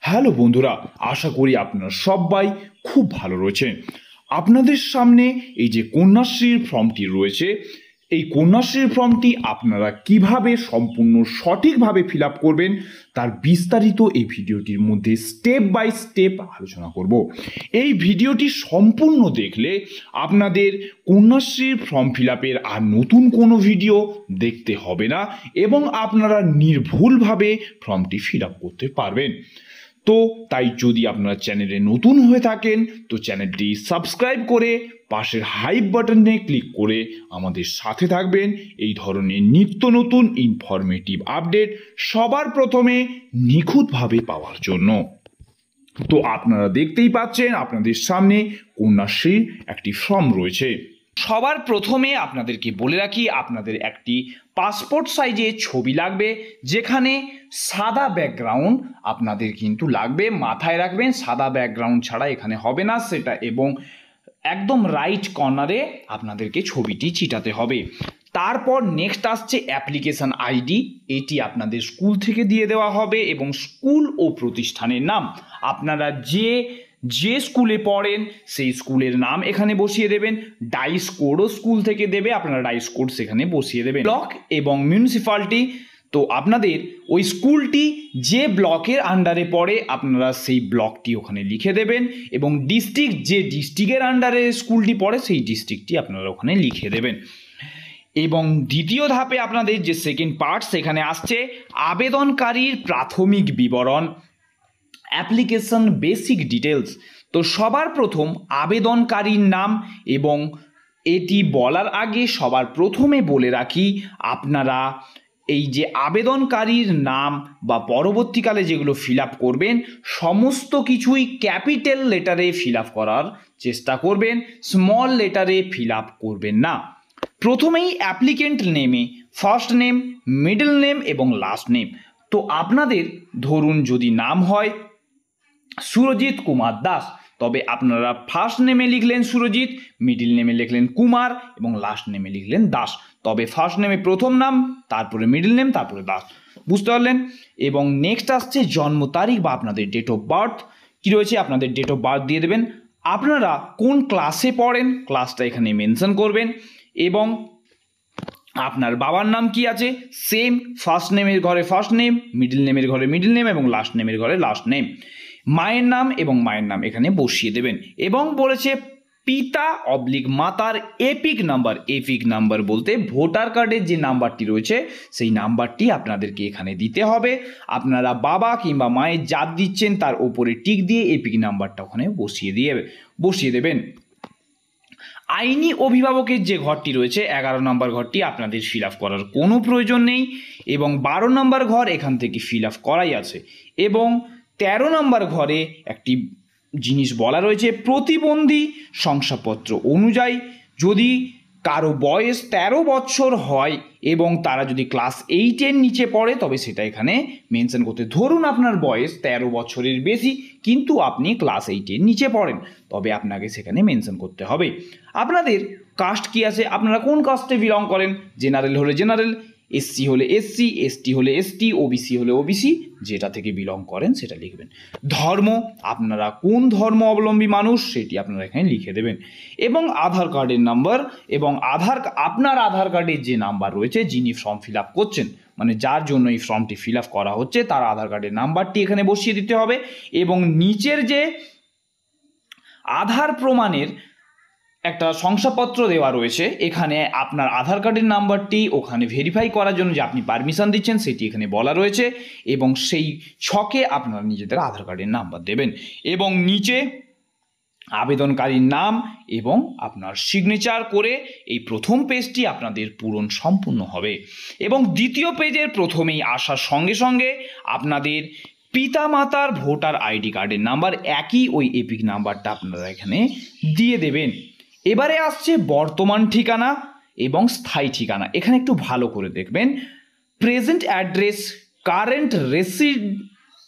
Hello বন্ধুরা, আশা করি আপনারা সবাই খুব ভালো রয়েছেন। আপনাদের সামনে এই যে কন্যাশ্রীর ফর্মটি রয়েছে, এই কন্যাশ্রীর ফর্মটি আপনারা কিভাবে সম্পূর্ণ সঠিকভাবে ফিল আপ করবেন তার বিস্তারিত এই ভিডিওটির মধ্যে স্টেপ বাই স্টেপ আলোচনা করব। এই ভিডিওটি সম্পূর্ণ দেখলে আপনাদের কন্যাশ্রীর ফর্ম ফিল আপের আর নতুন কোনো ভিডিও দেখতে হবে না এবং আপনারা নির্ভুলভাবে ফর্মটি ফিল আপ করতে পারবেন। তো তাই যদি আপনারা চ্যানেলে নতুন হয়ে থাকেন তো চ্যানেলটি সাবস্ক্রাইব করে পাশের হাইপ বাটনে ক্লিক করে আমাদের সাথে থাকবেন এই ধরনের নিত্য নতুন ইনফরমেটিভ আপডেট সবার প্রথমে নিখুঁতভাবে পাওয়ার জন্য। তো আপনারা দেখতেই পাচ্ছেন আপনাদের সামনে কন্যাশ্রীর একটি ফর্ম রয়েছে। সবার প্রথমে আপনাদেরকে বলে রাখি, আপনাদের একটি পাসপোর্ট সাইজে ছবি লাগবে, যেখানে সাদা ব্যাকগ্রাউন্ড আপনাদের কিন্তু লাগবে। মাথায় রাখবেন সাদা ব্যাকগ্রাউন্ড ছাড়া এখানে হবে না সেটা, এবং একদম রাইট কর্নারে আপনাদেরকে ছবিটি চিটাতে হবে। তারপর নেক্সট আসছে অ্যাপ্লিকেশন আইডি, এটি আপনাদের স্কুল থেকে দিয়ে দেওয়া হবে, এবং স্কুল ও প্রতিষ্ঠানের নাম আপনারা যে স্কুলে পড়েন সেই স্কুলের নাম এখানে বসিয়ে দেবেন। ডাইস কোডও স্কুল থেকে দেবে, আপনারা ডাইস কোড সেখানে বসিয়ে দেবেন। ব্লক এবং মিউনিসিপ্যালিটি, তো আপনাদের ওই স্কুলটি যে ব্লকের আন্ডারে পড়ে আপনারা সেই ব্লকটি ওখানে লিখে দেবেন, এবং ডিস্ট্রিক্ট যে ডিস্ট্রিক্টের আন্ডারে স্কুলটি পড়ে সেই ডিস্ট্রিক্টটি আপনারা ওখানে লিখে দেবেন। এবং দ্বিতীয় ধাপে আপনাদের যে সেকেন্ড পার্ট, সেখানে আসছে আবেদনকারীর প্রাথমিক বিবরণ, অ্যাপ্লিকেশন বেসিক ডিটেলস। তো সবার প্রথম আবেদনকারীর নাম, এবং এটি বলার আগে সবার প্রথমে বলে রাখি, আপনারা এই যে আবেদনকারীর নাম বা পরবর্তীকালে যেগুলো ফিল আপ করবেন সমস্ত কিছুই ক্যাপিটাল লেটারে ফিল আপ করার চেষ্টা করবেন, স্মল লেটারে ফিল আপ করবেন না। প্রথমেই অ্যাপ্লিকেন্ট নেমে ফার্স্ট নেম, মিডল নেম এবং লাস্ট নেম। তো আপনাদের ধরুন যদি নাম হয় সুরজিৎ কুমার দাস, তবে আপনারা ফার্স্ট নেমে লিখলেন সুরজিৎ, মিডিল নেমে লিখলেন কুমার এবং লাস্ট নেমে লিখলেন দাস। তবে ফার্স্ট নেমে প্রথম নাম, তারপরে মিডিল নেম, তারপরে দাস। বুঝতে পারলেন? এবং নেক্সট আসছে জন্ম তারিখ বা আপনাদের ডেট অফ বার্থ। কী রয়েছে, আপনাদের ডেট অফ বার্থ দিয়ে দেবেন। আপনারা কোন ক্লাসে পড়েন ক্লাসটা এখানে মেনশন করবেন, এবং আপনার বাবার নাম কি আছে সেম, ফার্স্ট নেমের ঘরে ফার্স্ট নেম, মিডল নেমের ঘরে মিডল নেম এবং লাস্ট নেমের ঘরে লাস্ট নেম। মায়ের নাম এবং মায়ের নাম এখানে বসিয়ে দেবেন। এবং বলেছে পিতা অবলিক মাতার এপিক নাম্বার বলতে ভোটার কার্ডের যে নাম্বারটি রয়েছে সেই নাম্বারটি আপনাদেরকে এখানে দিতে হবে। আপনারা বাবা কিংবা মায়ের জাত দিচ্ছেন তার ওপরে টিক দিয়ে এপিক নাম্বারটা ওখানে বসিয়ে দেবেন। আইনি অভিভাবকের যে ঘরটি রয়েছে 11 নম্বর ঘরটি আপনাদের ফিল আপ করার কোনো প্রয়োজন নেই, এবং 12 নম্বর ঘর এখান থেকে ফিল আপ করাই আছে। এবং 13 নম্বর ঘরে একটি জিনিস বলা রয়েছে, প্রতিবন্ধী শংসাপত্র অনুযায়ী যদি কারো বয়স 13 বছর হয় এবং তারা যদি ক্লাস 8-এর নিচে পড়ে তবে সেটা এখানে মেনশন করতে। ধরুন আপনার বয়স 13 বছরের বেশি কিন্তু আপনি ক্লাস 8-এর নিচে পড়েন, তবে আপনাকে সেখানে মেনশন করতে হবে। আপনাদের কাস্ট কি আছে, আপনারা কোন কাস্টে বিলং করেন, জেনারেল হলে জেনারেল, এসসি হলে এসসি, এসটি হলে এসটি, ওবিসি হলে ওবিসি, যেটা থেকে বিলং করেন সেটা লিখবেন। ধর্ম, আপনারা কোন ধর্ম অবলম্বী মানুষ সেটি আপনারা এখানে লিখে দেবেন। এবং আধার কার্ডের নাম্বার, এবং আপনার আধার কার্ডের যে নাম্বার রয়েছে যিনি ফর্ম ফিল আপ করছেন, মানে যার জন্য এই ফর্মটি ফিল আপ করা হচ্ছে তার আধার কার্ডের নাম্বারটি এখানে বসিয়ে দিতে হবে। এবং নিচের যে আধার প্রমাণের একটা শংসাপত্র দেওয়া রয়েছে, এখানে আপনার আধার কার্ডের নাম্বারটি ওখানে ভেরিফাই করার জন্য যে আপনি পারমিশন দিচ্ছেন সেটি এখানে বলা রয়েছে, এবং সেই ছকে আপনারা নিজেদের আধার কার্ডের নাম্বার দেবেন। এবং নিচে আবেদনকারীর নাম এবং আপনার সিগনেচার করে এই প্রথম পেজটি আপনাদের পূরণ সম্পূর্ণ হবে। এবং দ্বিতীয় পেজের প্রথমেই আসার সঙ্গে সঙ্গে আপনাদের পিতামাতার ভোটার আইডি কার্ডের নাম্বার, একই ওই এপিক নাম্বারটা আপনারা এখানে দিয়ে দেবেন। এবারে আসছে বর্তমান ঠিকানা এবং স্থায়ী ঠিকানা। এখানে একটু ভালো করে দেখবেন, present address,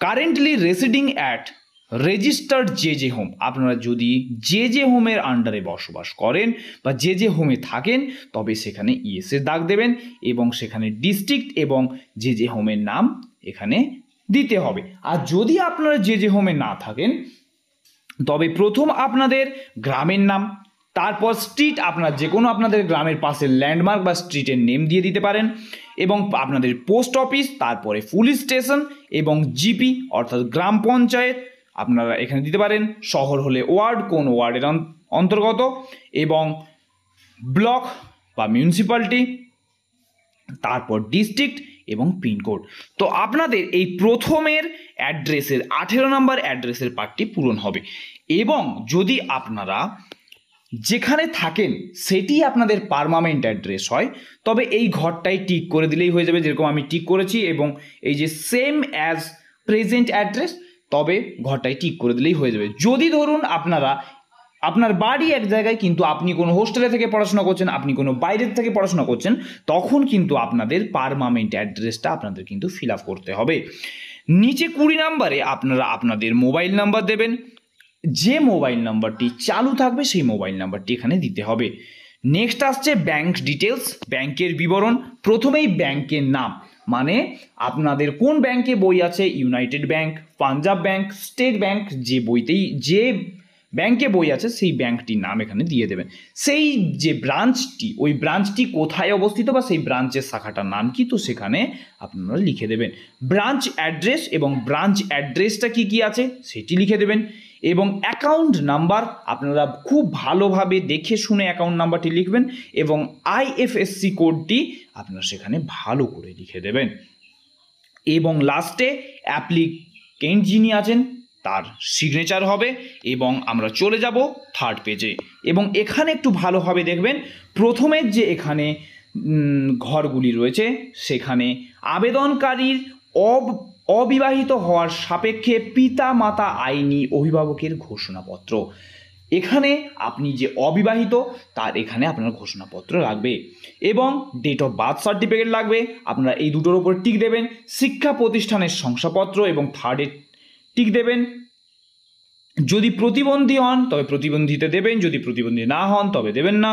currently residing at registered J home. আপনারা যদি জে হোমের আন্ডারে বসবাস করেন বা জে হোমে থাকেন তবে সেখানে ইএসের দাগ দেবেন, এবং সেখানে ডিস্ট্রিক্ট এবং জে হোমের নাম এখানে দিতে হবে। আর যদি আপনারা যে হোমে না থাকেন তবে প্রথম আপনাদের গ্রামের নাম, তারপর স্ট্রিট, আপনার যে কোনো আপনাদের গ্রামের পাশের ল্যান্ডমার্ক বা স্ট্রিটের নেম দিয়ে দিতে পারেন, এবং আপনাদের পোস্ট অফিস, তারপরে পুলিশ স্টেশন এবং জিপি অর্থাৎ গ্রাম পঞ্চায়েত আপনারা এখানে দিতে পারেন। শহর হলে ওয়ার্ড, কোন ওয়ার্ডের অন্তর্গত, এবং ব্লক বা মিউনিসিপ্যালিটি, তারপর ডিস্ট্রিক্ট এবং পিনকোড। তো আপনাদের এই প্রথমের অ্যাড্রেসের 18 নম্বর অ্যাড্রেসের পার্টটি পূরণ হবে। এবং যদি আপনারা যেখানে থাকেন সেটি আপনাদের পার্মানেন্ট অ্যাড্রেস হয় তবে এই ঘরটাই টিক করে দিলেই হয়ে যাবে, যেরকম আমি টিক করেছি, এবং এই যে সেম অ্যাজ প্রেজেন্ট অ্যাড্রেস, তবে ঘরটাই টিক করে দিলেই হয়ে যাবে। যদি ধরুন আপনার বাড়ি এক জায়গায় কিন্তু আপনি কোনো হোস্টেলে থেকে পড়াশোনা করছেন, আপনি কোনো বাইরের থেকে পড়াশোনা করছেন, তখন কিন্তু আপনাদের পার্মানেন্ট অ্যাড্রেসটা আপনাদের কিন্তু ফিল আপ করতে হবে। নিচে 20 নম্বরে আপনারা আপনাদের মোবাইল নাম্বার দেবেন, যে মোবাইল নাম্বারটি চালু থাকবে সেই মোবাইল নাম্বারটি এখানে দিতে হবে। নেক্সট আসছে ব্যাংক ডিটেলস, ব্যাংকের বিবরণ। প্রথমেই ব্যাংকের নাম, মানে আপনাদের কোন ব্যাংকে বই আছে, United bank, Punjab bank, state bank, যে ব্যাংকে বই আছে সেই ব্যাংকটির নাম এখানে দিয়ে দেবেন। সেই যে ব্রাঞ্চটি, ওই ব্রাঞ্চটি কোথায় অবস্থিত বা সেই ব্রাঞ্চের শাখাটার নাম কি, তো সেখানে আপনারা লিখে দেবেন। ব্রাঞ্চ অ্যাড্রেস এবং ব্রাঞ্চ অ্যাড্রেসটা কি আছে সেটি লিখে দেবেন। এবং অ্যাকাউন্ট নাম্বার আপনারা খুব ভালোভাবে দেখে শুনে অ্যাকাউন্ট নাম্বারটি লিখবেন, এবং আইএফএসসি কোডটি আপনারা সেখানে ভালো করে লিখে দেবেন। এবং লাস্টে অ্যাপ্লিকেন্ট যিনি আছেন তার সিগনেচার হবে। এবং আমরা চলে যাব থার্ড পেজে, এবং এখানে একটু ভালোভাবে দেখবেন। প্রথমের যে এখানে ঘরগুলি রয়েছে সেখানে আবেদনকারীর অবিবাহিত হওয়ার সাপেক্ষে পিতা মাতা আইনি অভিভাবকের ঘোষণাপত্র। এখানে আপনি যে অবিবাহিত তার এখানে আপনার ঘোষণাপত্র লাগবে, এবং ডেট অফ বার্থ সার্টিফিকেট লাগবে। আপনারা এই দুটোর উপর টিক দেবেন। শিক্ষা প্রতিষ্ঠানের শংসাপত্র এবং থার্ডে টিক দেবেন। যদি প্রতিবন্ধী হন তবে প্রতিবন্ধীতে দেবেন, যদি প্রতিবন্ধী না হন তবে দেবেন না।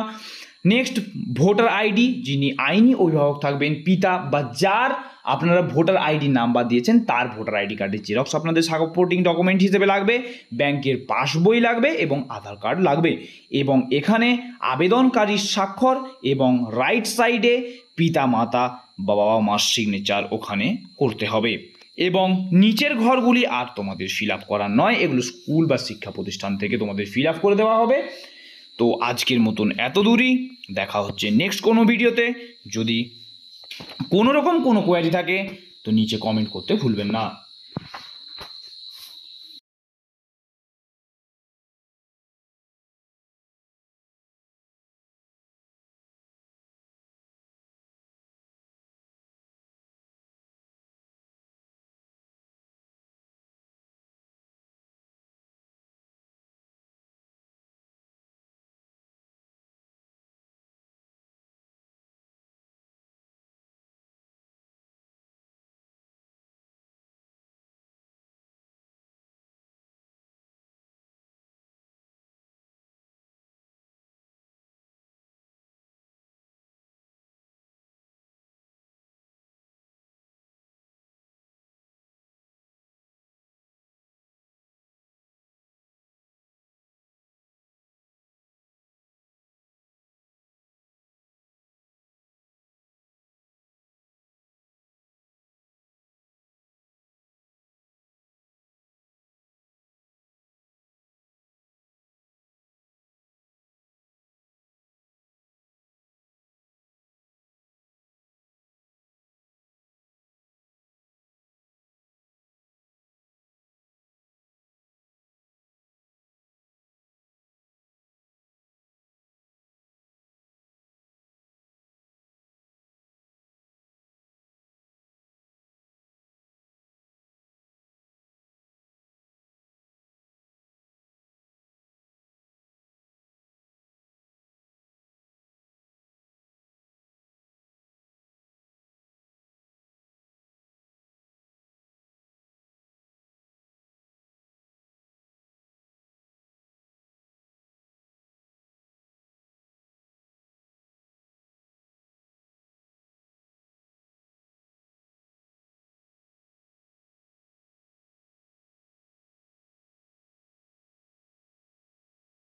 নেক্সট ভোটার আইডি, যিনি আইনি অভিভাবক থাকবেন, পিতা বা যার আপনারা ভোটার আইডি নাম্বার দিয়েছেন তার ভোটার আইডি কার্ডের জেরক্স আপনাদের সাপোর্টিং ডকুমেন্ট হিসেবে লাগবে। ব্যাংকের পাসবই লাগবে এবং আধার কার্ড লাগবে। এবং এখানে আবেদনকারীর স্বাক্ষর এবং রাইট সাইডে পিতা মাতা বা বাবা মার সিগনেচার ওখানে করতে হবে। এবং নিচের ঘরগুলি আর তোমাদের ফিল আপ করার নয়, এগুলো স্কুল বা শিক্ষা প্রতিষ্ঠান থেকে তোমাদের ফিল আপ করে দেওয়া হবে। তো আজকের মতন এত দূরই, দেখা হচ্ছে নেক্সট কোনো ভিডিওতে। যদি কোনো রকম কোনো কোয়ারি থাকে তো নিচে কমেন্ট করতে ভুলবেন না।